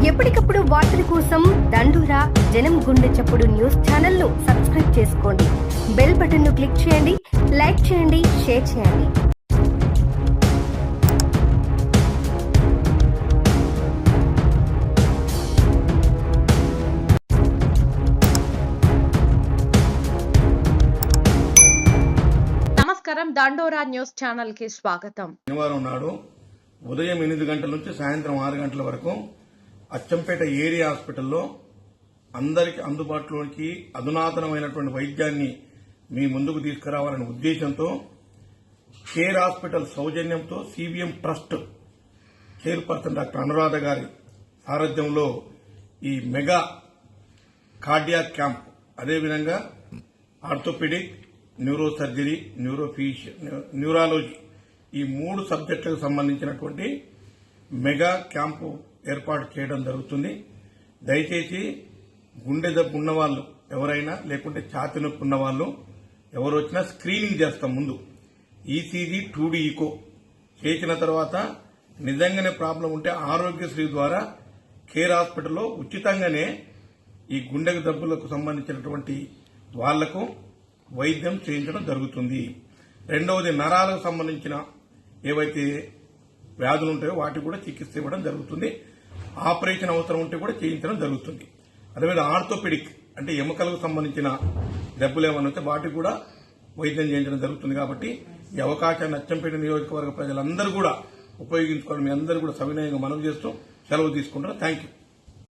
ఎప్పటికప్పుడు వార్తల కోసం దండోరా జనం గుండె చప్పుడు న్యూస్ ఛానల్ ను సబ్స్క్రైబ్ చేసుకోండి. బెల్ బటన్ ను క్లిక్ చేయండి, లైక్ చేయండి, షేర్ చేయండి. నమస్కారం, దండోరా న్యూస్ ఛానల్ కి స్వాగతం. శనివారం నాడు ఉదయం 8 గంటల నుంచి సాయంత్రం 6 గంటల వరకు అచ్చంపేట ఏరియా హాస్పిటల్లో అందరికి అందుబాటులోకి అధునాతనమైనటువంటి వైద్యాన్ని మీ ముందుకు తీసుకురావాలనే ఉద్దేశంతో కేర్ హాస్పిటల్ సౌజన్యంతో CBM trust chairperson doctor Anuradha గారి సారథ్యంలో ఈ మెగా కార్డియాక్ క్యాంప్, అదేవిధంగా ఆర్థోపెడిక్, న్యూరో సర్జరీ, న్యూరాలజీ ఈ 3 సబ్జెక్టులకు సంబంధించినటువంటి మెగా క్యాంపు ఏర్పాటు చేయడం జరుగుతుంది. దయచేసి గుండె జబ్బు ఉన్నవాళ్లు ఎవరైనా, లేకుంటే ఛాతీ నొప్పి ఉన్నవాళ్లు ఎవరు వచ్చినా స్క్రీనింగ్ చేస్తాం. ముందు ఈసీజీ 2D ఈకో చేసిన తర్వాత నిజంగానే ప్రాబ్లం ఉంటే ఆరోగ్యశ్రీ ద్వారా కేర్ హాస్పిటల్లో ఉచితంగానే ఈ గుండె జబ్బులకు సంబంధించినటువంటి వాళ్లకు వైద్యం చేయించడం జరుగుతుంది. రెండవది, నరాలకు సంబంధించిన ఏవైతే వ్యాధులు ఉంటాయో వాటికి కూడా చికిత్స ఇవ్వడం జరుగుతుంది. ఆపరేషన్ అవసరం ఉంటే కూడా చేయించడం జరుగుతుంది. అదేవిధంగా ఆర్థోపెడిక్ అంటే ఎముకలకు సంబంధించిన జబ్బులు ఏమైనా ఉంటే వాటికి కూడా వైద్యం చేయించడం జరుగుతుంది. కాబట్టి ఈ అవకాశాన్ని అచ్చంపేట నియోజకవర్గ ప్రజలందరూ కూడా ఉపయోగించుకోవాలని మీ అందరూ కూడా సవినయంగా మనవి చేస్తూ సెలవు తీసుకుంటున్నాను. Thank you.